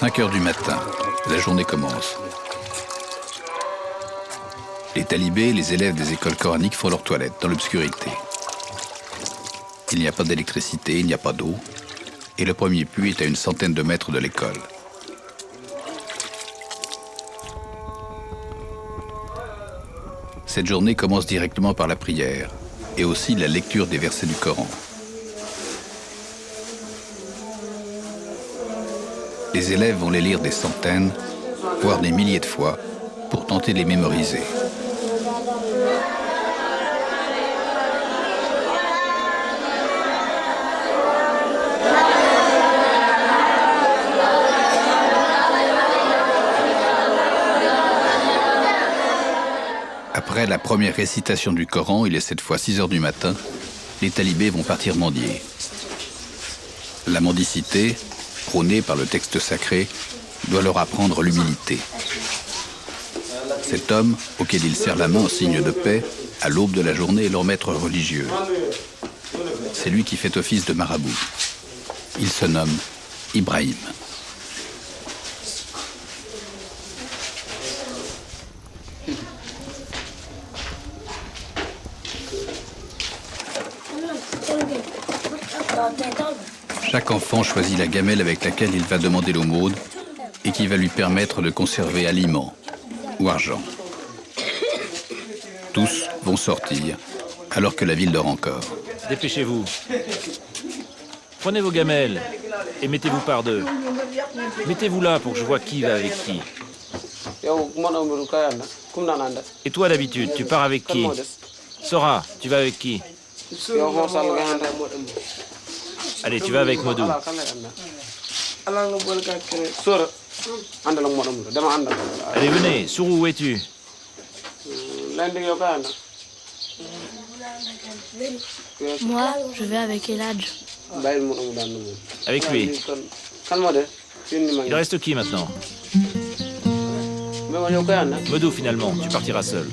5 heures du matin, la journée commence. Les talibés, les élèves des écoles coraniques font leur toilette dans l'obscurité. Il n'y a pas d'électricité, il n'y a pas d'eau, et le premier puits est à une centaine de mètres de l'école. Cette journée commence directement par la prière, et aussi la lecture des versets du Coran. Les élèves vont les lire des centaines, voire des milliers de fois, pour tenter de les mémoriser. Après la première récitation du Coran, il est cette fois 6 heures du matin, les talibés vont partir mendier. La mendicité, prônée par le texte sacré, doit leur apprendre l'humilité. Cet homme, auquel il serre la main en signe de paix, à l'aube de la journée, est leur maître religieux. C'est lui qui fait office de marabout. Il se nomme Ibrahim. Chaque enfant choisit la gamelle avec laquelle il va demander l'aumône et qui va lui permettre de conserver aliments ou argent. Tous vont sortir, alors que la ville dort encore. Dépêchez-vous. Prenez vos gamelles et mettez-vous par deux. Mettez-vous là pour que je vois qui va avec qui. Et toi, d'habitude, tu pars avec qui? Sora, tu vas avec qui? Allez, tu vas avec Modou. Allez, venez. Sourou, où es-tu? Moi, je vais avec Eladj. Avec lui. Il reste qui maintenant? Modou, finalement, tu partiras seul.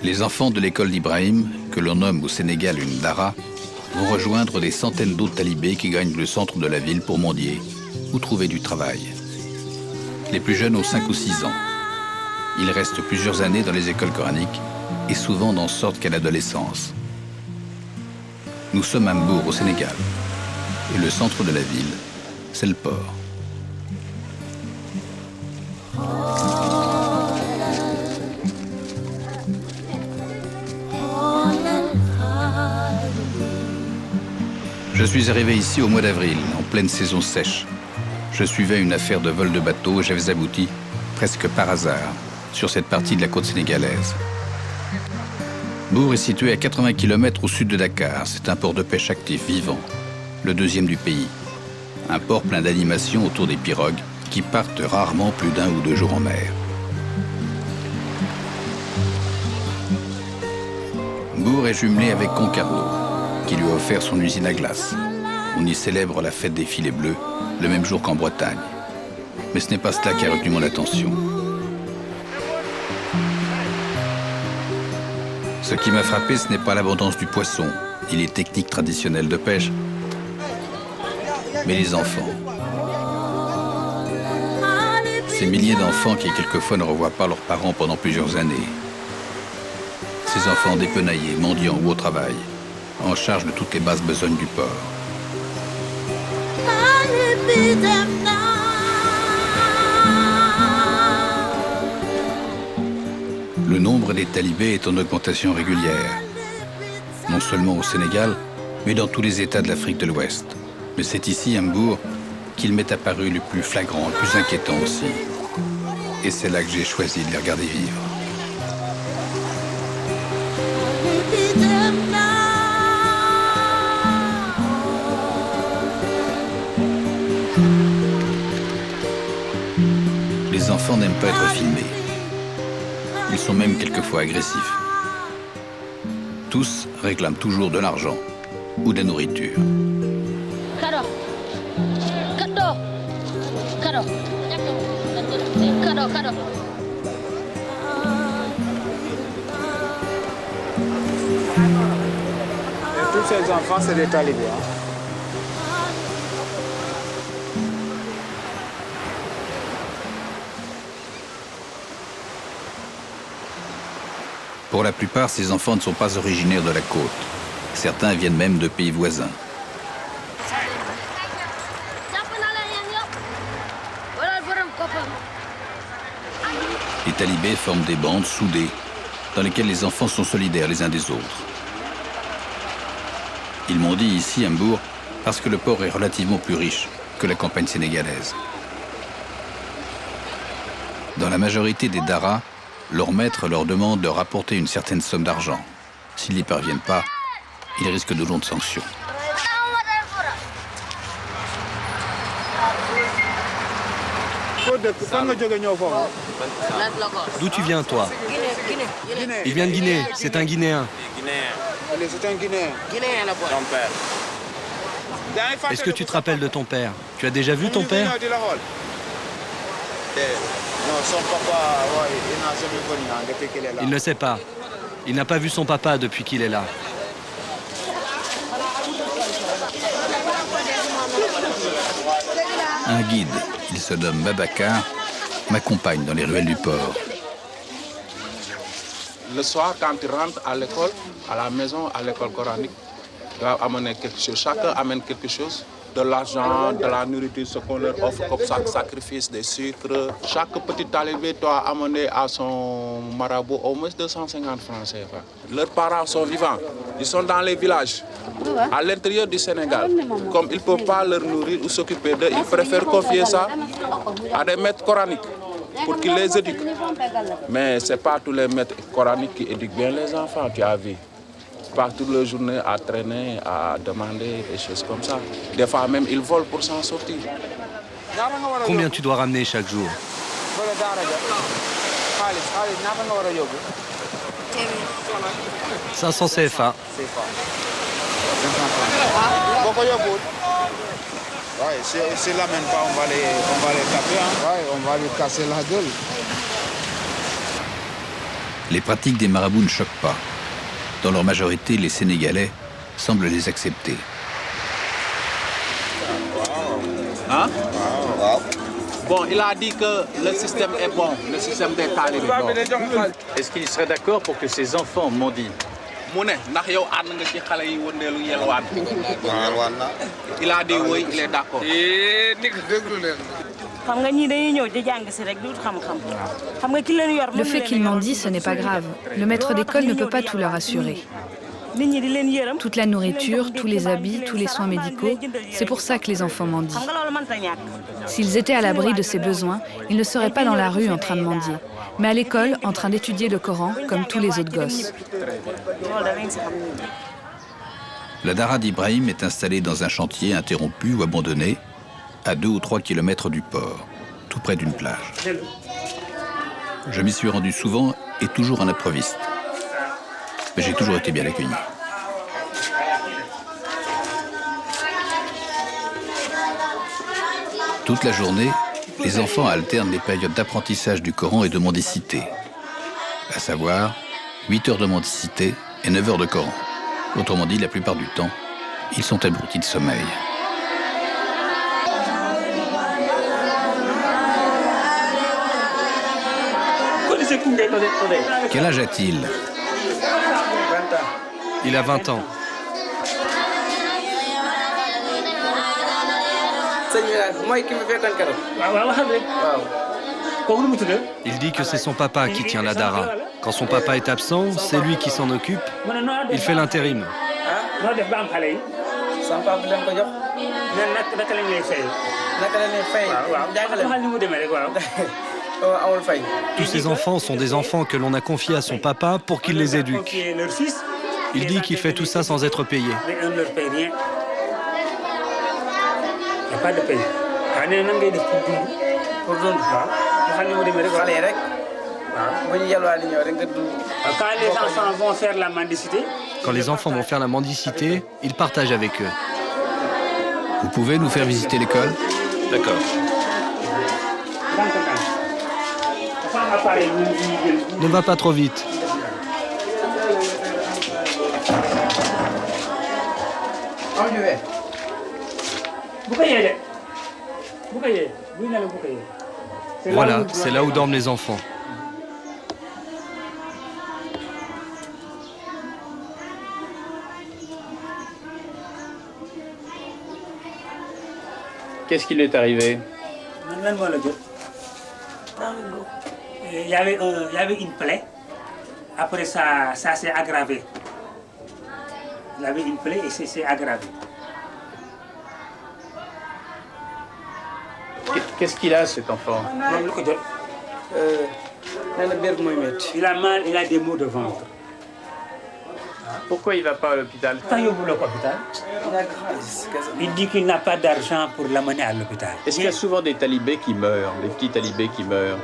Les enfants de l'école d'Ibrahim, que l'on nomme au Sénégal une dara, vont rejoindre des centaines d'autres talibés qui gagnent le centre de la ville pour mendier ou trouver du travail. Les plus jeunes ont 5 ou 6 ans. Ils restent plusieurs années dans les écoles coraniques et souvent n'en sortent qu'à l'adolescence. Nous sommes à Mbour, au Sénégal, et le centre de la ville, c'est le port. Je suis arrivé ici au mois d'avril, en pleine saison sèche. Je suivais une affaire de vol de bateau et j'avais abouti, presque par hasard, sur cette partie de la côte sénégalaise. Mbour est situé à 80 km au sud de Dakar. C'est un port de pêche actif, vivant, le deuxième du pays. Un port plein d'animation autour des pirogues qui partent rarement plus d'1 ou 2 jours en mer. Mbour est jumelé avec Concarneau, qui lui a offert son usine à glace. On y célèbre la fête des filets bleus, le même jour qu'en Bretagne. Mais ce n'est pas cela qui a retenu mon attention. Ce qui m'a frappé, ce n'est pas l'abondance du poisson, ni les techniques traditionnelles de pêche, mais les enfants. Ces milliers d'enfants qui, quelquefois, ne revoient pas leurs parents pendant plusieurs années. Ces enfants dépenaillés, mendiants ou au travail, en charge de toutes les basses besognes du port. Le nombre des talibés est en augmentation régulière, non seulement au Sénégal, mais dans tous les États de l'Afrique de l'Ouest. Mais c'est ici, à Mbour, qu'il m'est apparu le plus flagrant, le plus inquiétant aussi. Et c'est là que j'ai choisi de les regarder vivre. Les enfants n'aiment pas être filmés. Ils sont même quelquefois agressifs. Tous réclament toujours de l'argent ou de la nourriture. Tous ces enfants, c'est des talibés. Pour la plupart, ces enfants ne sont pas originaires de la côte. Certains viennent même de pays voisins. Les talibés forment des bandes soudées, dans lesquelles les enfants sont solidaires les uns des autres. Ils m'ont dit ici, à Mbour, parce que le port est relativement plus riche que la campagne sénégalaise. Dans la majorité des daras, leur maître leur demande de rapporter une certaine somme d'argent. S'ils n'y parviennent pas, ils risquent de lourdes sanctions. D'où tu viens, toi? Il vient de Guinée, c'est un Guinéen. C'est un Guinéen. Est-ce que tu te rappelles de ton père? Tu as déjà vu ton père? Non, son papa, il n'a jamais connu depuis qu'il est là. Il ne sait pas. Il n'a pas vu son papa depuis qu'il est là. Un guide, il se nomme Babacar, m'accompagne dans les ruelles du port. Le soir, quand tu rentres à l'école, à la maison, à l'école coranique, tu dois amener quelque chose. Chacun amène quelque chose. De l'argent, de la nourriture, ce qu'on leur offre comme ça, sacrifice, des sucres. Chaque petit talibé doit amener à son marabout au moins 250 francs CFA. Leurs parents sont vivants. Ils sont dans les villages, à l'intérieur du Sénégal. Comme ils ne peuvent pas leur nourrir ou s'occuper d'eux, ils préfèrent confier ça à des maîtres coraniques pour qu'ils les éduquent. Mais ce n'est pas tous les maîtres coraniques qui éduquent bien les enfants, tu as vu. Pas toute la journée à traîner, à demander des choses comme ça. Des fois même, ils volent pour s'en sortir. Combien tu dois ramener chaque jour? 500 CFA. S'ils ne l'amènent pas, on va les taper. On va lui casser la gueule. Les pratiques des marabouts ne choquent pas. Dans leur majorité, les Sénégalais semblent les accepter. Hein? Bon, il a dit que le système est bon, le système des talibés. Est-ce qu'il serait d'accord pour que ses enfants mendient? Il a dit oui, il est d'accord. Le fait qu'ils mendient, ce n'est pas grave. Le maître d'école ne peut pas tout leur assurer. Toute la nourriture, tous les habits, tous les soins médicaux, c'est pour ça que les enfants mendient. S'ils étaient à l'abri de ces besoins, ils ne seraient pas dans la rue en train de mendier, mais à l'école en train d'étudier le Coran comme tous les autres gosses. La Dara d'Ibrahim est installée dans un chantier interrompu ou abandonné, à 2 ou 3 kilomètres du port, tout près d'une plage. Je m'y suis rendu souvent et toujours en improviste. Mais j'ai toujours été bien accueilli. Toute la journée, les enfants alternent les périodes d'apprentissage du Coran et de mendicité. À savoir, 8 heures de mendicité et 9 heures de Coran. Autrement dit, la plupart du temps, ils sont abrutis de sommeil. Quel âge a-t-il? Il a 20 ans. Il dit que c'est son papa qui tient la Dara. Quand son papa est absent, c'est lui qui s'en occupe. Il fait l'intérim. Tous ces enfants sont des enfants que l'on a confiés à son papa pour qu'il les éduque. Il dit qu'il fait tout ça sans être payé. Mais on ne leur paye rien. Il n'y a pas de paye. Quand les enfants vont faire la mendicité, Quand les enfants vont faire la mendicité, ils partagent avec eux. Vous pouvez nous faire visiter l'école? D'accord. Ne va pas trop vite. Voilà, c'est là où dorment les enfants. Qu'est-ce qui lui est arrivé? il y avait une plaie. Après ça s'est aggravé. Il avait une plaie et c'est aggravé. Qu'est-ce qu'il a, cet enfant? Il a mal, il a des maux de ventre. Pourquoi il ne va pas à l'hôpital? Il dit qu'il n'a pas d'argent pour l'amener à l'hôpital. Est-ce qu'il y a souvent des talibés qui meurent, des petits talibés qui meurent?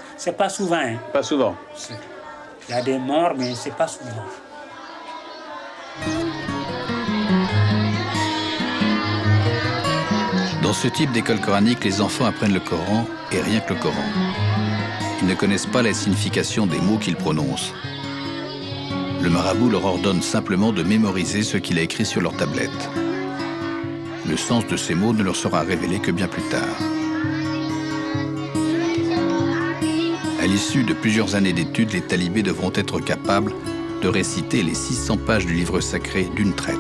C'est pas souvent. Hein. Pas souvent. Il y a des morts, mais c'est pas souvent. Dans ce type d'école coranique, les enfants apprennent le Coran et rien que le Coran. Ils ne connaissent pas la signification des mots qu'ils prononcent. Le marabout leur ordonne simplement de mémoriser ce qu'il a écrit sur leur tablette. Le sens de ces mots ne leur sera révélé que bien plus tard. À l'issue de plusieurs années d'études, les talibés devront être capables de réciter les 600 pages du livre sacré d'une traite.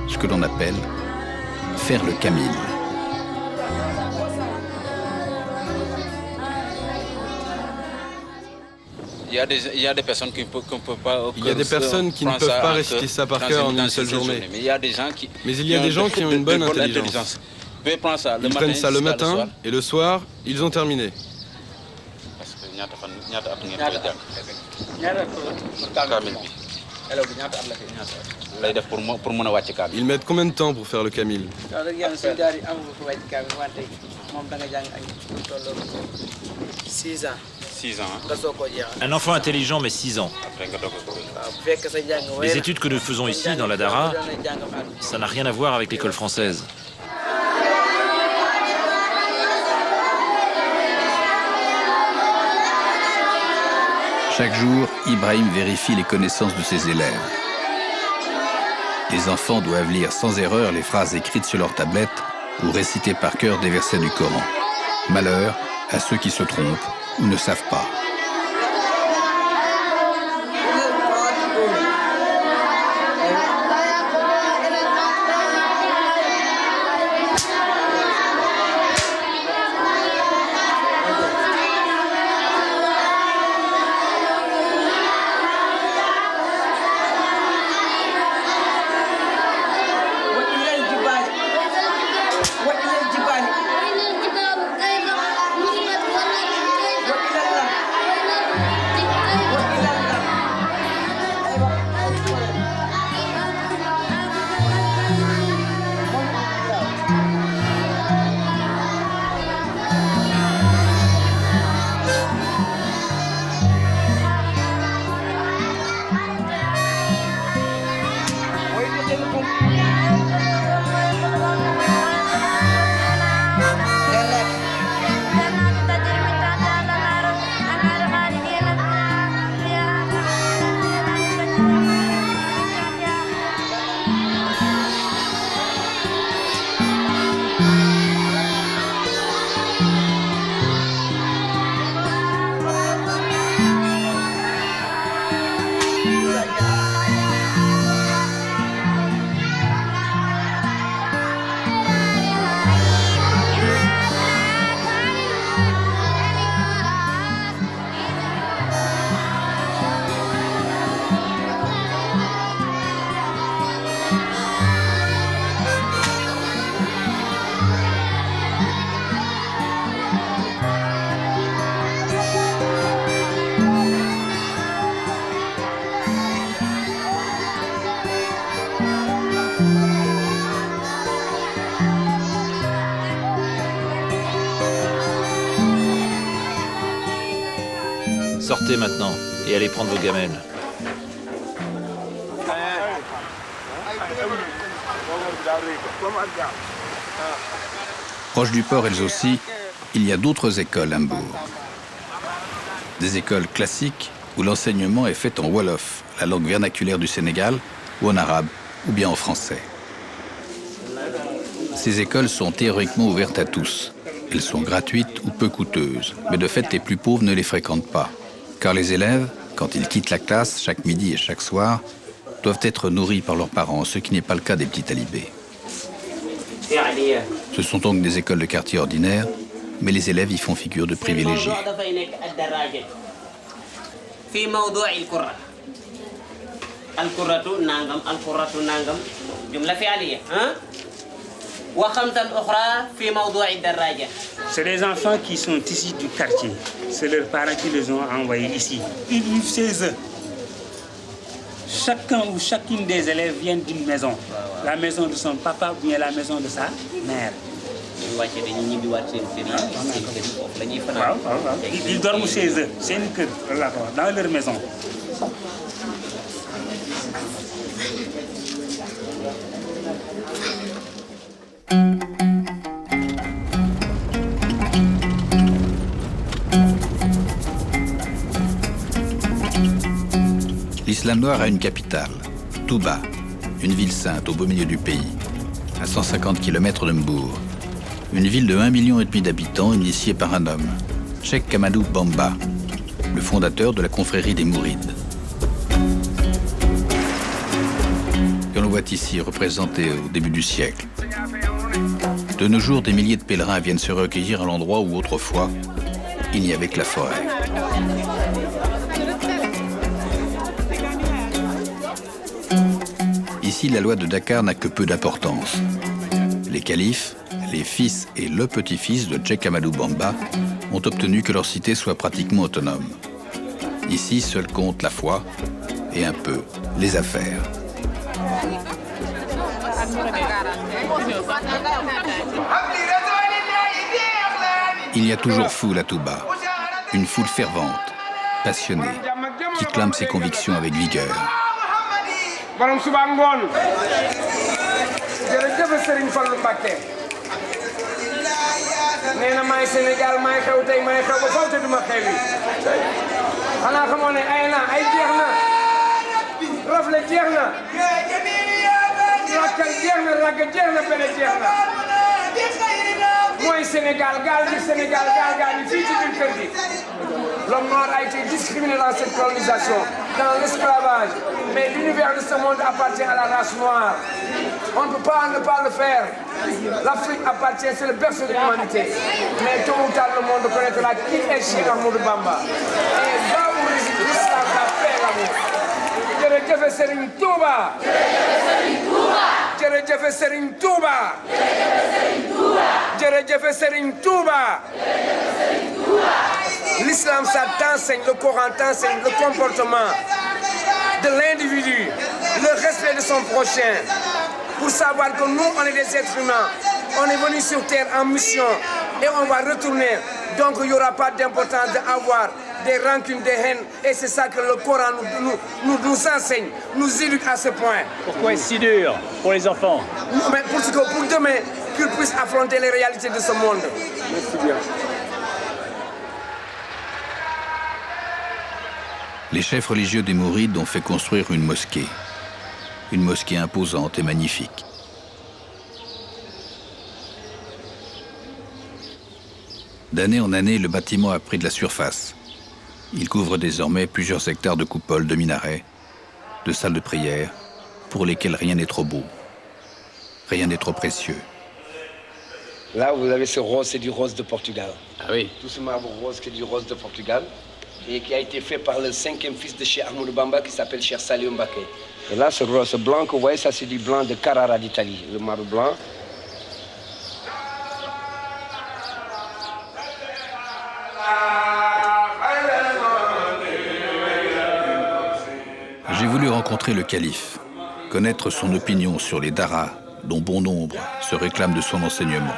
Ce que l'on appelle faire le kamil. Il y a des personnes qui ne peuvent pas réciter ça par cœur en une seule journée. Mais il y a des gens qui ont une bonne intelligence. Ils prennent ça le matin et le soir, ils ont terminé. Ils mettent combien de temps pour faire le kamil? 6 ans. 6 ans. Un enfant intelligent, mais 6 ans. Les études que nous faisons ici, dans la Dara, ça n'a rien à voir avec l'école française. Chaque jour, Ibrahim vérifie les connaissances de ses élèves. Les enfants doivent lire sans erreur les phrases écrites sur leur tablette ou réciter par cœur des versets du Coran. Malheur à ceux qui se trompent ou ne savent pas. Partez maintenant et allez prendre vos gamelles. Proche du port, elles aussi, il y a d'autres écoles à Mbour. Des écoles classiques où l'enseignement est fait en wolof, la langue vernaculaire du Sénégal, ou en arabe, ou bien en français. Ces écoles sont théoriquement ouvertes à tous. Elles sont gratuites ou peu coûteuses, mais de fait, les plus pauvres ne les fréquentent pas. Car les élèves, quand ils quittent la classe, chaque midi et chaque soir, doivent être nourris par leurs parents, ce qui n'est pas le cas des petits talibés. Ce sont donc des écoles de quartier ordinaires, mais les élèves y font figure de privilégiés. C'est les enfants qui sont ici du quartier. C'est leurs parents qui les ont envoyés ici. Ils vivent chez eux. Chacun ou chacune des élèves vient d'une maison. La maison de son papa ou bien la maison de sa mère. Ils dorment chez eux. C'est une kër, dans leur maison. L'islam noir a une capitale, Touba, une ville sainte au beau milieu du pays, à 150 km de Mbour. Une ville de 1,5 million d'habitants initiée par un homme, Cheikh Amadou Bamba, le fondateur de la confrérie des Mourides. Que l'on voit ici représenté au début du siècle. De nos jours, des milliers de pèlerins viennent se recueillir à l'endroit où autrefois, il n'y avait que la forêt. Ici, la loi de Dakar n'a que peu d'importance. Les califes, les fils et le petit-fils de Cheikh Amadou Bamba ont obtenu que leur cité soit pratiquement autonome. Ici, seul compte la foi et un peu les affaires. Il y a toujours foule à Touba, une foule fervente, passionnée, qui clame ses convictions avec vigueur. borom suba ngoon jërëjëf Serigne Fallou Mbacké nee na maay Sénégal maay xew tey maay xew ba faw te duma xewi xanaa xamoo ne ay na ay jeex na rafle jeex na rakkal jeex na ragg jeex na bele jeex na mooy Sénégal gaal gi Sénégal gaal gaa ngi fii ci biir kër gi. L'homme noir a été discriminé dans cette colonisation, dans l'esclavage. Mais l'univers de ce monde appartient à la race noire. On ne peut pas ne pas le faire. L'Afrique appartient, c'est le berceau de l'humanité. Mais tôt ou tard, le monde connaîtra qui est Cheikh Ahmadou Bamba. Et là où réside l'islam, la paix et l'amour. Jërëjëf Serigne Touba. Jërëjëf Serigne Touba. Jërëjëf Serigne Touba. L'islam, ça t'enseigne, le Coran t'enseigne le comportement de l'individu, le respect de son prochain, pour savoir que nous, on est des êtres humains, on est venus sur terre en mission et on va retourner. Donc il n'y aura pas d'importance d'avoir des rancunes, des haines, et c'est ça que le Coran nous enseigne, nous éduque à ce point. Pourquoi est-ce si dur pour les enfants? Mais pour demain, qu'ils puissent affronter les réalités de ce monde. Merci bien. Les chefs religieux des Mourides ont fait construire une mosquée imposante et magnifique. D'année en année, le bâtiment a pris de la surface. Il couvre désormais plusieurs hectares de coupoles, de minarets, de salles de prière, pour lesquelles rien n'est trop beau, rien n'est trop précieux. Là, vous avez ce rose, c'est du rose de Portugal. Ah oui. Tout ce marbre rose, c'est du rose de Portugal. Et qui a été fait par le 5e fils de Cheikh Ahmadou Bamba qui s'appelle Cheikh Saliou Mbacké. Et là, ce rose blanc que vous voyez, ça c'est du blanc de Carrara d'Italie, le marbre blanc. J'ai voulu rencontrer le calife, connaître son opinion sur les daras, dont bon nombre se réclament de son enseignement.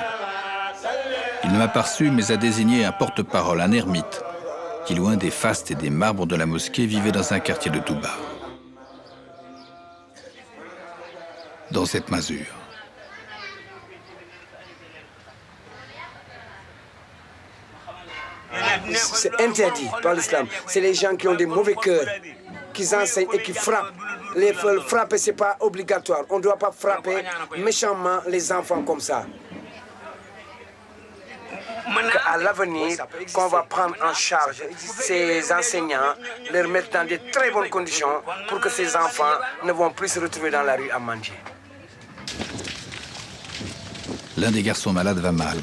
Il ne m'a pas reçu, mais a désigné un porte-parole, un ermite, qui, loin des fastes et des marbres de la mosquée, vivait dans un quartier de Touba, dans cette masure. C'est interdit par l'islam. C'est les gens qui ont des mauvais cœurs, qui enseignent et qui frappent. Les frapper, ce n'est pas obligatoire. On ne doit pas frapper méchamment les enfants comme ça. À l'avenir, qu'on va prendre en charge ces enseignants, les mettre dans de très bonnes conditions pour que ces enfants ne vont plus se retrouver dans la rue à manger. L'un des garçons malades va mal.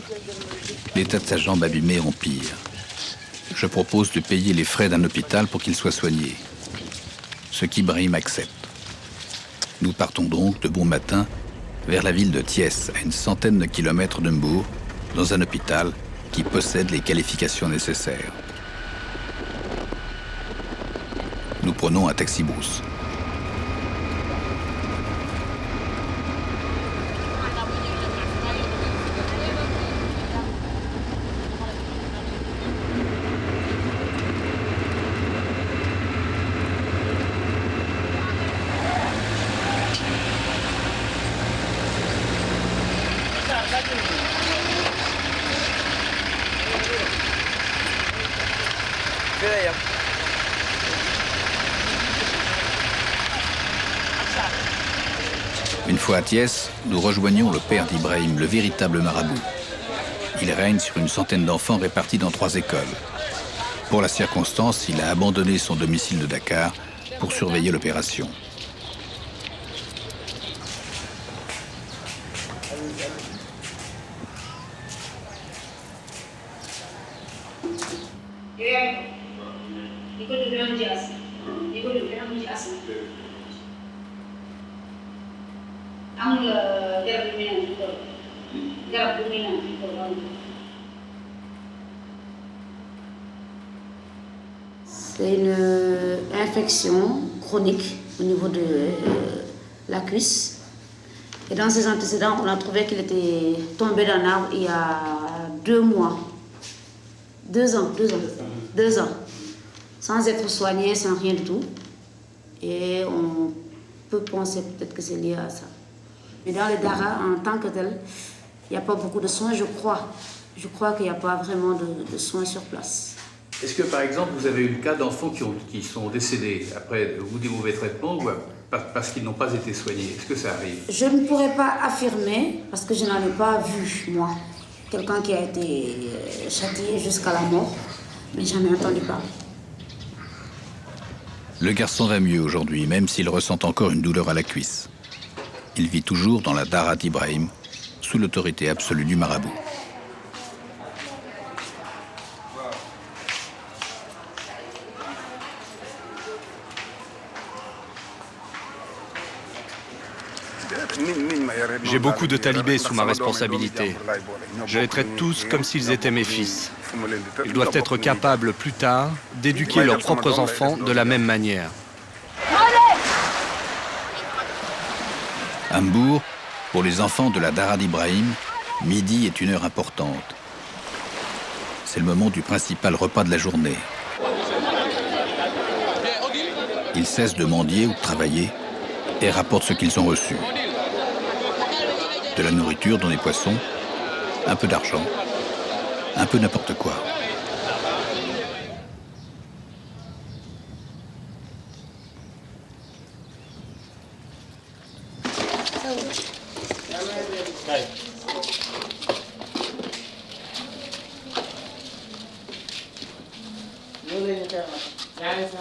L'état de sa jambe abîmée empire. Je propose de payer les frais d'un hôpital pour qu'il soit soigné. Ce qu'Ibrahim accepte. Nous partons donc de bon matin vers la ville de Thiès, à une centaine de kilomètres de Mbour, dans un hôpital qui possède les qualifications nécessaires. Nous prenons un taxi-brousse. Une fois à Thiès, nous rejoignons le père d'Ibrahim, le véritable marabout. Il règne sur une centaine d'enfants répartis dans 3 écoles. Pour la circonstance, il a abandonné son domicile de Dakar pour surveiller l'opération. C'est une infection chronique au niveau de la cuisse. Et dans ses antécédents, on a trouvé qu'il était tombé d'un arbre il y a 2 mois. 2 ans. 2 ans. Sans être soigné, sans rien du tout. Et on peut penser peut-être que c'est lié à ça. Mais dans les Dara, en tant que tel, il n'y a pas beaucoup de soins, je crois. Je crois qu'il n'y a pas vraiment de soins sur place. Est-ce que, par exemple, vous avez eu le cas d'enfants qui sont décédés après ou des mauvais traitements ou parce qu'ils n'ont pas été soignés? Est-ce que ça arrive? Je ne pourrais pas affirmer, parce que je n'en ai pas vu, moi, quelqu'un qui a été châtié jusqu'à la mort, mais j'en ai entendu parler. Le garçon va mieux aujourd'hui, même s'il ressent encore une douleur à la cuisse. Il vit toujours dans la Dara d'Ibrahim, sous l'autorité absolue du marabout. J'ai beaucoup de talibés sous ma responsabilité. Je les traite tous comme s'ils étaient mes fils. Ils doivent être capables plus tard d'éduquer leurs propres enfants de la même manière. À Mbour, pour les enfants de la Dara d'Ibrahim, midi est une heure importante. C'est le moment du principal repas de la journée. Ils cessent de mendier ou de travailler et rapportent ce qu'ils ont reçu. De la nourriture, dont des poissons, un peu d'argent, un peu n'importe quoi.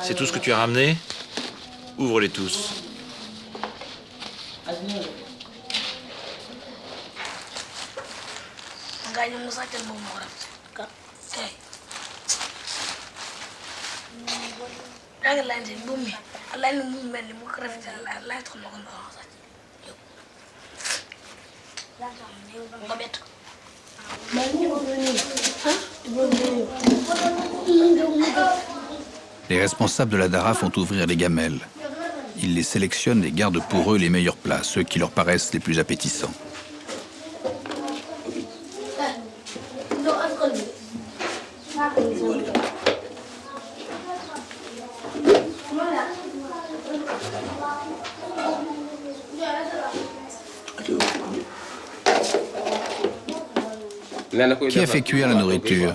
C'est tout ce que tu as ramené? Ouvre-les tous. Les responsables de la Dara font ouvrir les gamelles. Ils les sélectionnent et gardent pour eux les meilleurs plats, ceux qui leur paraissent les plus appétissants. Qui a fait cuire la nourriture?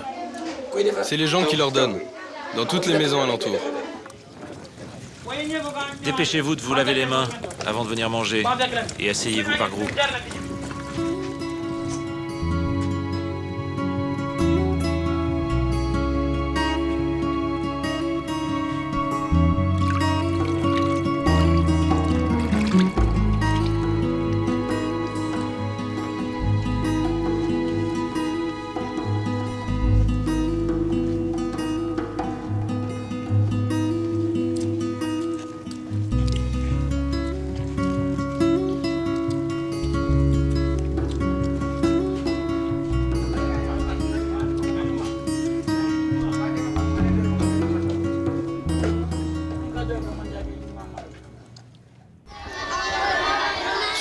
C'est les gens qui leur donnent, dans toutes les maisons alentours. Dépêchez-vous de vous laver les mains avant de venir manger et asseyez-vous par groupe.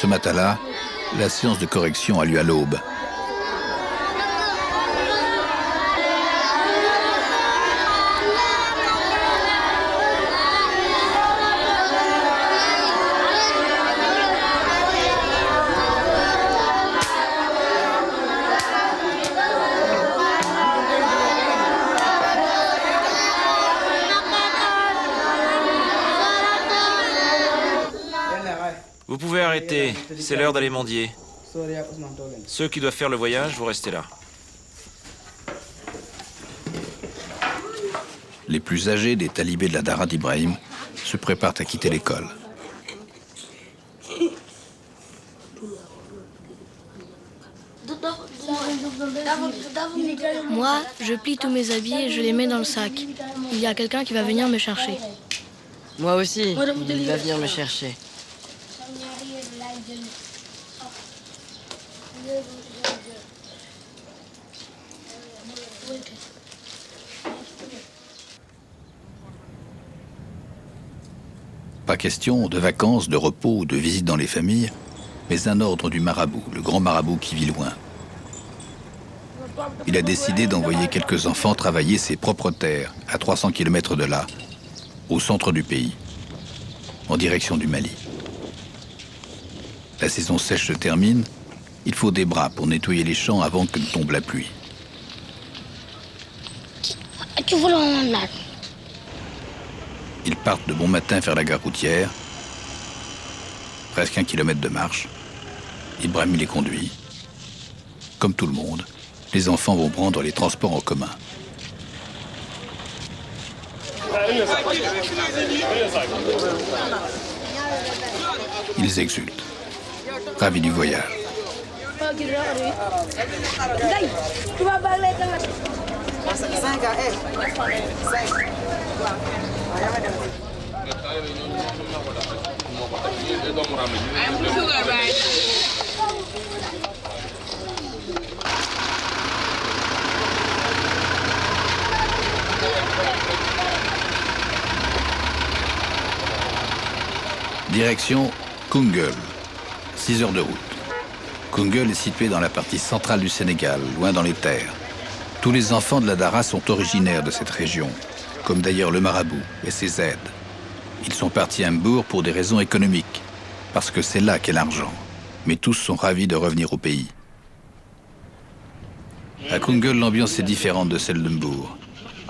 Ce matin-là, la séance de correction a lieu à l'aube. Vous pouvez arrêter, c'est l'heure d'aller mendier. Ceux qui doivent faire le voyage, vous restez là. Les plus âgés des talibés de la Dara d'Ibrahim se préparent à quitter l'école. Moi, je plie tous mes habits et je les mets dans le sac. Il y a quelqu'un qui va venir me chercher. Moi aussi, il va venir me chercher. Pas question de vacances, de repos ou de visite dans les familles, mais un ordre du marabout, le grand marabout qui vit loin. Il a décidé d'envoyer quelques enfants travailler ses propres terres, à 300 km de là, au centre du pays, en direction du Mali. La saison sèche se termine, il faut des bras pour nettoyer les champs avant que ne tombe la pluie. Ils partent de bon matin vers la gare routière, presque 1 kilomètre de marche. Ibrahim les conduit. Comme tout le monde, les enfants vont prendre les transports en commun. Ils exultent, ravis du voyage. Direction Koungheul, 6 heures de route. Koungheul est situé dans la partie centrale du Sénégal, loin dans les terres. Tous les enfants de la Dara sont originaires de cette région, comme d'ailleurs le marabout et ses aides. Ils sont partis à Mbour pour des raisons économiques, parce que c'est là qu'est l'argent. Mais tous sont ravis de revenir au pays. À Koungheul, l'ambiance est différente de celle de Mbour.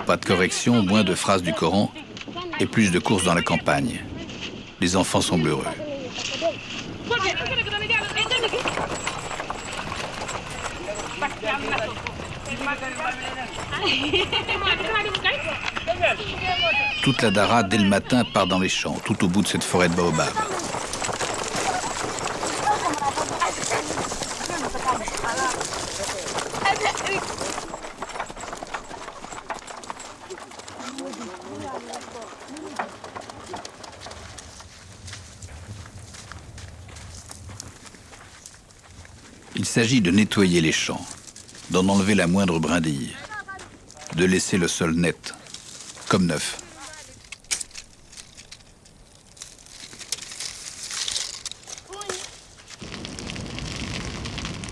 Pas de correction, moins de phrases du Coran et plus de courses dans la campagne. Les enfants semblent heureux. Toute la Dara, dès le matin, part dans les champs, tout au bout de cette forêt de baobab. Il s'agit de nettoyer les champs, d'en enlever la moindre brindille, de laisser le sol net, comme neuf.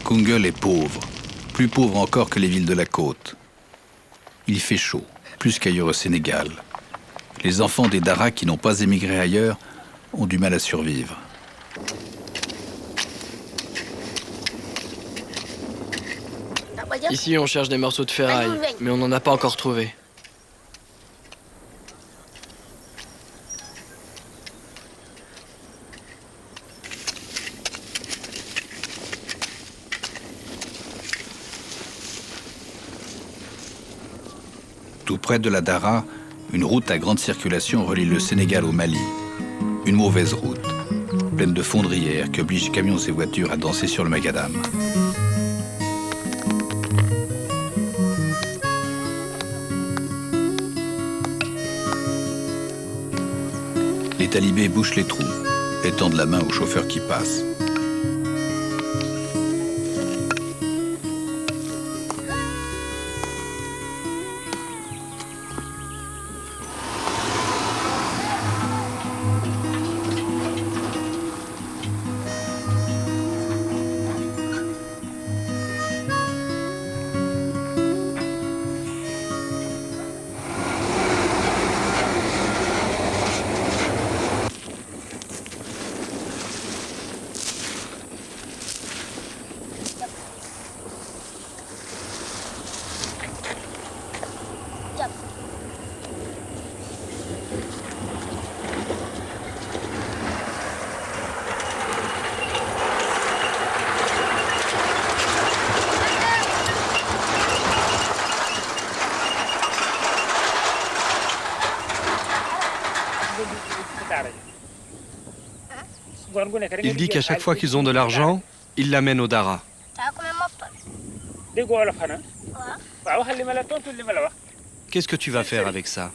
Koungheul est pauvre, plus pauvre encore que les villes de la côte. Il fait chaud, plus qu'ailleurs au Sénégal. Les enfants des Dara qui n'ont pas émigré ailleurs ont du mal à survivre. Ici, on cherche des morceaux de ferraille, mais on n'en a pas encore trouvé. Tout près de la Dara, une route à grande circulation relie le Sénégal au Mali. Une mauvaise route, pleine de fondrières qui oblige camions et voitures à danser sur le macadam. Les talibés bouchent les trous et tendent la main aux chauffeurs qui passent. Il dit qu'à chaque fois qu'ils ont de l'argent, ils l'amènent au Dara. Qu'est-ce que tu vas faire avec ça?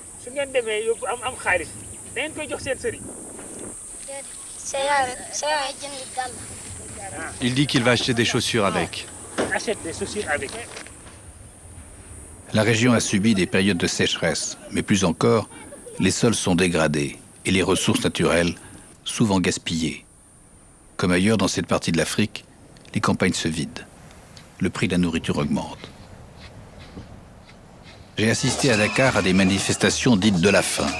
Il dit qu'il va acheter des chaussures avec. La région a subi des périodes de sécheresse, mais plus encore, les sols sont dégradés et les ressources naturelles souvent gaspillées. Comme ailleurs dans cette partie de l'Afrique, les campagnes se vident. Le prix de la nourriture augmente. J'ai assisté à Dakar à des manifestations dites de la faim.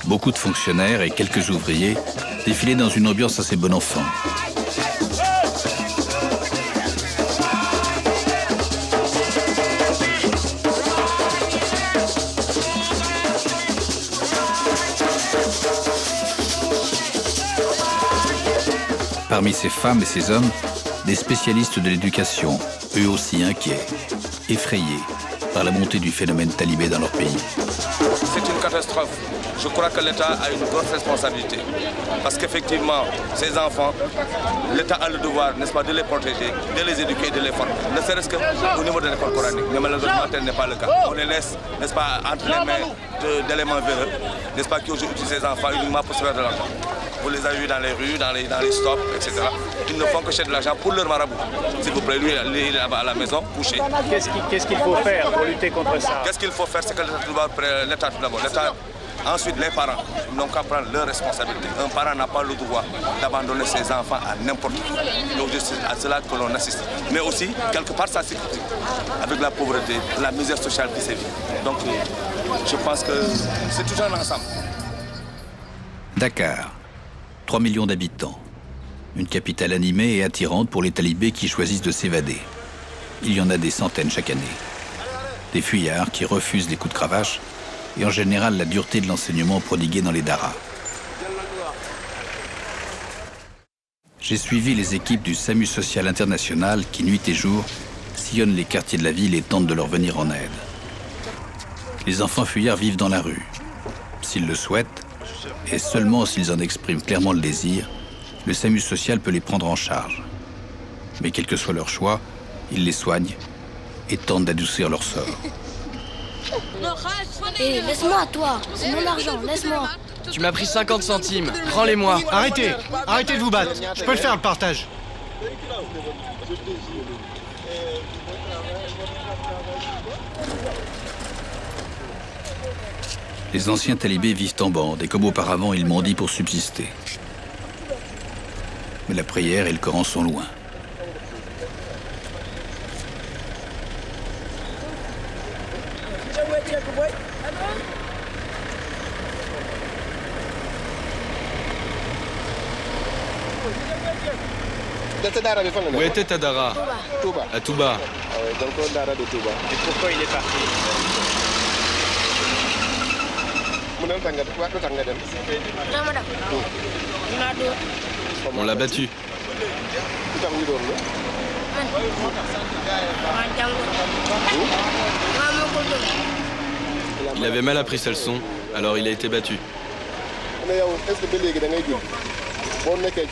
Beaucoup de fonctionnaires et quelques ouvriers défilaient dans une ambiance assez bon enfant. Parmi ces femmes et ces hommes, des spécialistes de l'éducation, eux aussi inquiets, effrayés par la montée du phénomène talibé dans leur pays. C'est une catastrophe. Je crois que l'État a une grosse responsabilité. Parce qu'effectivement, ces enfants, l'État a le devoir, n'est-ce pas, de les protéger, de les éduquer, de les former. Ne serait-ce qu'au niveau de l'école coranique. Mais malheureusement, tel n'est pas le cas. On les laisse, n'est-ce pas, entre les mains d'éléments véreux, n'est-ce pas, qui utilisent ces enfants uniquement pour se faire de l'argent. Vous les avez vus dans les rues, dans les stops, etc. Ils ne font que chercher de l'argent pour leur marabout. S'il vous plaît, lui, il est là-bas à la maison, couché. Qu'est-ce qu'il faut faire pour lutter contre ça? Qu'est-ce qu'il faut faire? C'est que l'État tout d'abord. Ensuite, les parents n'ont qu'à prendre leurs responsabilités. Un parent n'a pas le droit d'abandonner ses enfants à n'importe qui. Donc c'est à cela que l'on assiste. Mais aussi, quelque part, ça s'écoute avec la pauvreté, la misère sociale qui sévit. Donc je pense que c'est tout un ensemble. Dakar, 3 millions d'habitants. Une capitale animée et attirante pour les talibés qui choisissent de s'évader. Il y en a des centaines chaque année. Des fuyards qui refusent les coups de cravache et en général la dureté de l'enseignement prodigué dans les daras. J'ai suivi les équipes du SAMU social international qui, nuit et jour, sillonnent les quartiers de la ville et tentent de leur venir en aide. Les enfants fuyards vivent dans la rue. S'ils le souhaitent, et seulement s'ils en expriment clairement le désir, le SAMU social peut les prendre en charge. Mais quel que soit leur choix, ils les soignent et tentent d'adoucir leur sort. Hé, laisse-moi, toi. C'est mon argent, laisse-moi. Tu m'as pris 50 centimes. Prends-les-moi. Arrêtez. Arrêtez de vous battre. Je peux le faire, le partage. Les anciens talibés vivent en bande et comme auparavant, ils mendient pour subsister. Mais la prière et le Coran sont loin. Où était ta Dara? À Touba. Et pourquoi il est parti? On l'a battu. Il avait mal appris sa leçon, alors il a été battu.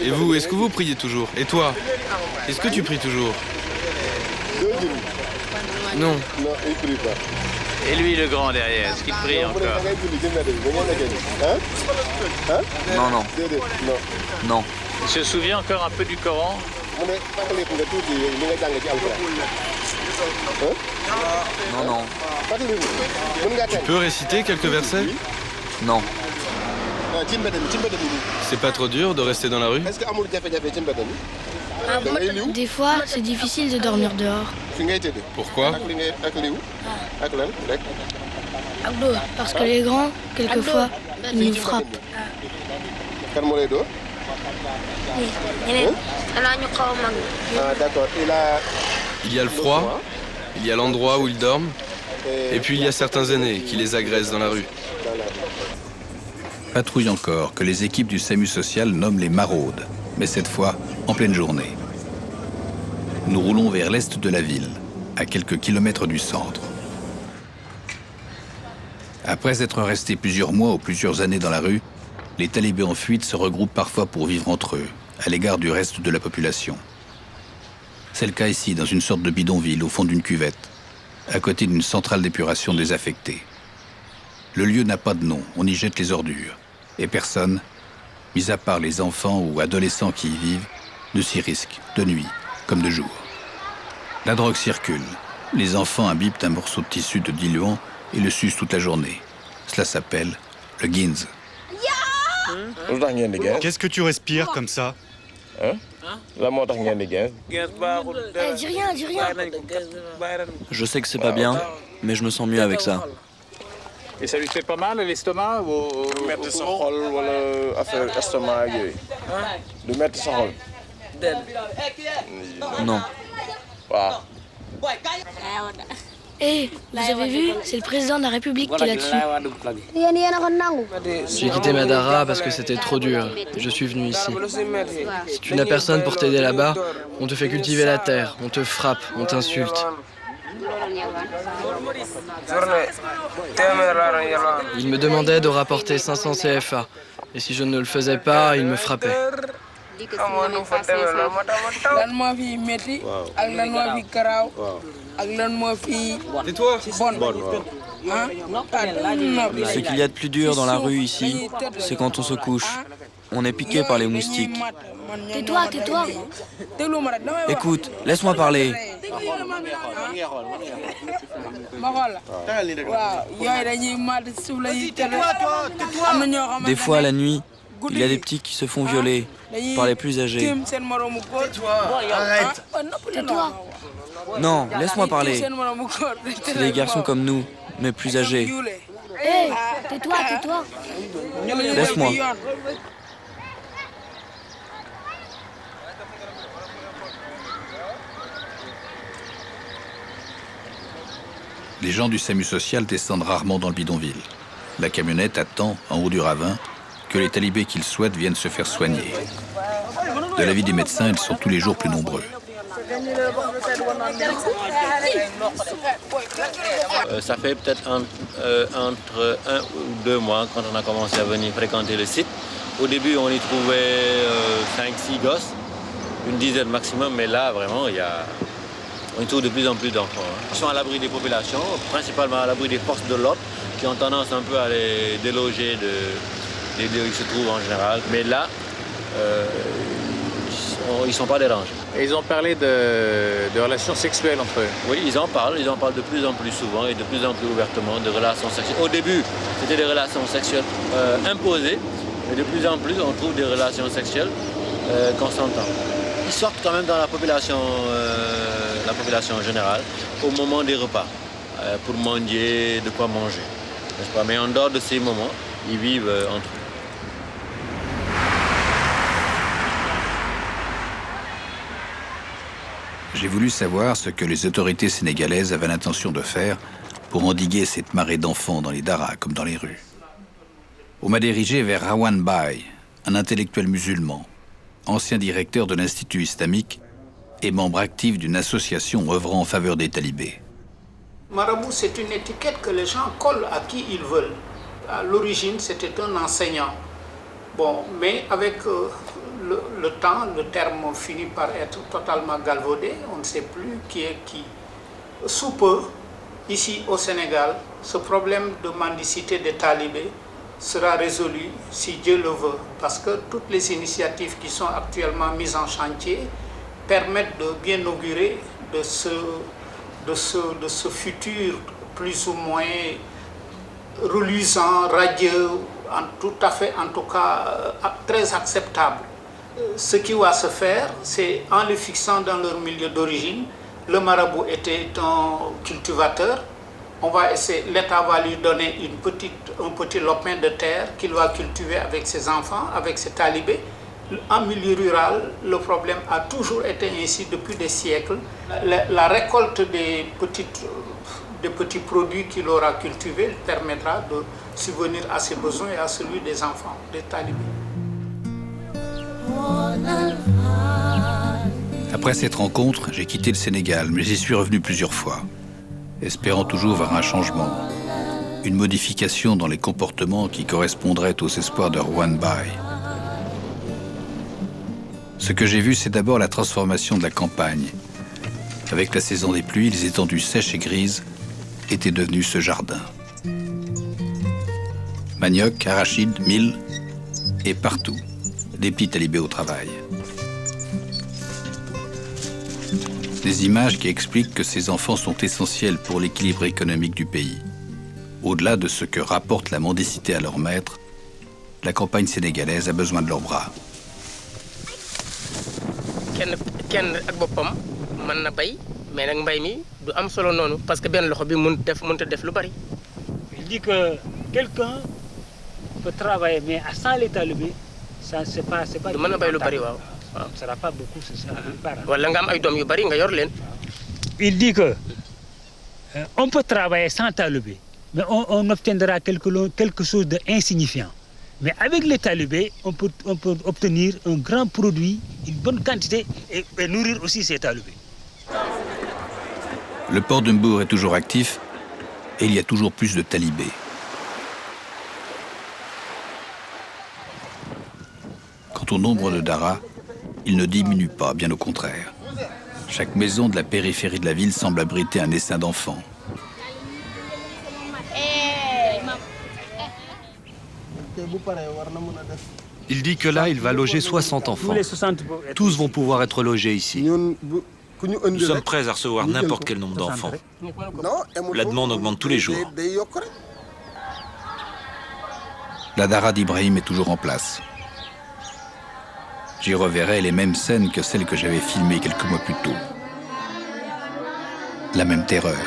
Et vous, est-ce que vous priez toujours? Et toi, est-ce que tu pries toujours? Non. Et lui, le grand derrière, est-ce qu'il prie encore? Non, non. Non. Il se souvient encore un peu du Coran? Non, non. Tu peux réciter quelques versets? Non. C'est pas trop dur de rester dans la rue? Des fois, c'est difficile de dormir dehors. Pourquoi? Parce que les grands, quelquefois, ils nous frappent. Il y a le froid, il y a l'endroit où ils dorment, et puis il y a certains aînés qui les agressent dans la rue. Patrouille encore que les équipes du SAMU social nomment les maraudes, mais cette fois en pleine journée. Nous roulons vers l'est de la ville, à quelques kilomètres du centre. Après être restés plusieurs mois ou plusieurs années dans la rue, les talibés en fuite se regroupent parfois pour vivre entre eux, à l'égard du reste de la population. C'est le cas ici, dans une sorte de bidonville au fond d'une cuvette, à côté d'une centrale d'épuration désaffectée. Le lieu n'a pas de nom, on y jette les ordures. Et personne, mis à part les enfants ou adolescents qui y vivent, ne s'y risque, de nuit comme de jour. La drogue circule. Les enfants imbibent un morceau de tissu de diluant et le sucent toute la journée. Cela s'appelle le ginz. Qu'est-ce que tu respires comme ça? Dis rien, dis rien. Je sais que c'est pas bien, mais je me sens mieux avec ça. Et ça lui fait pas mal à l'estomac ou Non. Hé, vous avez vu? C'est le président de la République qui est là-dessus. J'ai quitté ma Dara parce que c'était trop dur. Je suis venu ici. Si tu n'as personne pour t'aider là-bas, on te fait cultiver la terre, on te frappe, on t'insulte. Il me demandait de rapporter 500 CFA. Et si je ne le faisais pas, il me frappait. Tais-toi. Ce qu'il y a de plus dur dans la rue ici, c'est quand on se couche. On est piqué par les moustiques. Tais-toi, tais-toi. Écoute, laisse-moi parler. Des fois, la nuit, il y a des petits qui se font violer par les plus âgés. Arrête. Tais-toi. Non, laisse-moi parler. C'est des garçons comme nous, mais plus âgés. Hé, tais-toi, tais-toi. Laisse-moi. Les gens du SAMU social descendent rarement dans le bidonville. La camionnette attend, en haut du ravin, que les talibés qu'ils souhaitent viennent se faire soigner. De l'avis des médecins, ils sont tous les jours plus nombreux. Ça fait peut-être entre 1 ou 2 mois quand on a commencé à venir fréquenter le site. Au début, on y trouvait 5-6 gosses, une dizaine maximum, mais là, vraiment, on y trouve de plus en plus d'enfants. Ils sont à l'abri des populations, principalement à l'abri des forces de l'ordre, qui ont tendance un peu à les déloger des lieux où ils se trouvent en général. Mais là, ils ne sont pas dérangés. Et ils ont parlé de relations sexuelles entre eux? Oui, ils en parlent de plus en plus souvent et de plus en plus ouvertement de relations sexuelles. Au début, c'était des relations sexuelles imposées, mais de plus en plus, on trouve des relations sexuelles consentantes. Ils sortent quand même dans la population générale au moment des repas, pour mendier, de quoi manger. N'est-ce pas? Mais en dehors de ces moments, ils vivent entre eux. J'ai voulu savoir ce que les autorités sénégalaises avaient l'intention de faire pour endiguer cette marée d'enfants dans les daras comme dans les rues. On m'a dirigé vers Rawan Bay, un intellectuel musulman, ancien directeur de l'Institut islamique et membre actif d'une association œuvrant en faveur des talibés. Marabout, c'est une étiquette que les gens collent à qui ils veulent. À l'origine, c'était un enseignant. Bon, mais avec le temps, le terme finit par être totalement galvaudé. On ne sait plus qui est qui. Sous peu, ici au Sénégal, ce problème de mendicité des talibés sera résolu si Dieu le veut. Parce que toutes les initiatives qui sont actuellement mises en chantier permettent de bien augurer de ce futur plus ou moins reluisant, radieux, tout à fait, en tout cas, très acceptable. Ce qui va se faire, c'est en les fixant dans leur milieu d'origine. Le marabout était un cultivateur. L'État va lui donner un petit lopin de terre qu'il va cultiver avec ses enfants, avec ses talibés. En milieu rural, le problème a toujours été ainsi depuis des siècles. La récolte des petits produits qu'il aura cultivés permettra de subvenir à ses besoins et à celui des enfants, des talibés. Après cette rencontre, j'ai quitté le Sénégal, mais j'y suis revenu plusieurs fois, espérant toujours voir un changement, une modification dans les comportements qui correspondraient aux espoirs de Rawan Bay. Ce que j'ai vu, c'est d'abord la transformation de la campagne. Avec la saison des pluies, les étendues sèches et grises étaient devenues ce jardin. Manioc, arachides, mil, et partout, des petits talibés au travail. Des images qui expliquent que ces enfants sont essentiels pour l'équilibre économique du pays. Au-delà de ce que rapporte la mendicité à leur maître, la campagne sénégalaise a besoin de leurs bras. kenn ak boppam mën na bay mais nag mbay mi du am solo noonu parce que benn loxo bi mënut a def lu bari. Il dit que quelqu'un peut travailler mais sans les talibés ça c'est pas du mën a bay lu bari waaw. Ça sera pas beaucoup c'est ça. wala nga am ay doom yu bari nga yor leen. Il dit que on peut travailler sans talibés mais on obtiendra quelque chose d'insignifiant. Mais avec les talibés, on peut obtenir un grand produit, une bonne quantité et nourrir aussi ces talibés. Le port de Mbour est toujours actif et il y a toujours plus de talibés. Quant au nombre de daras, il ne diminue pas, bien au contraire. Chaque maison de la périphérie de la ville semble abriter un essaim d'enfants. Il dit que là, il va loger 60 enfants. Tous vont pouvoir être logés ici. Nous sommes prêts à recevoir n'importe quel nombre d'enfants. La demande augmente tous les jours. La dara d'Ibrahim est toujours en place. J'y reverrai les mêmes scènes que celles que j'avais filmées quelques mois plus tôt. La même terreur.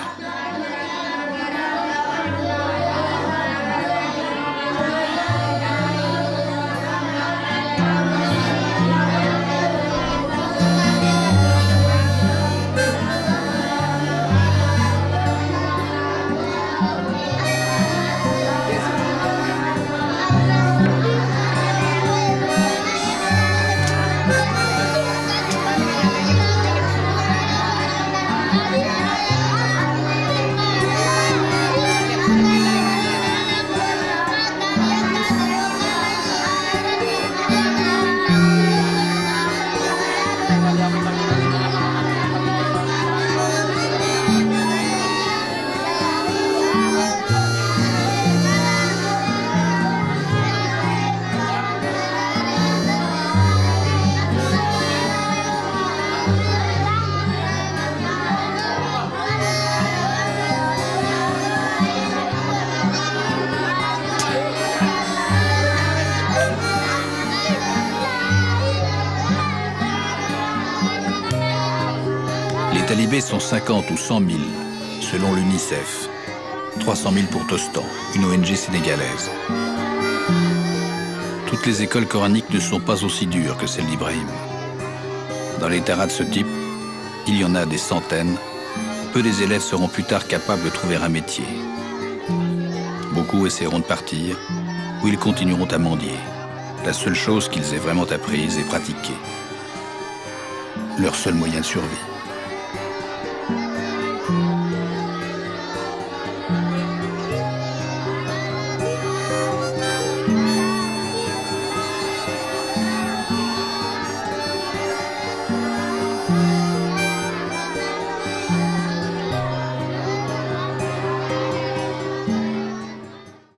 Les talibés sont 50 ou 100 000, selon l'UNICEF. 300 000 pour Tostan, une ONG sénégalaise. Toutes les écoles coraniques ne sont pas aussi dures que celles d'Ibrahim. Dans les daras de ce type, Il y en a des centaines. Peu des élèves seront plus tard capables de trouver un métier. Beaucoup essaieront de partir, ou ils continueront à mendier. La seule chose qu'ils aient vraiment apprise et pratiquée. Leur seul moyen de survie.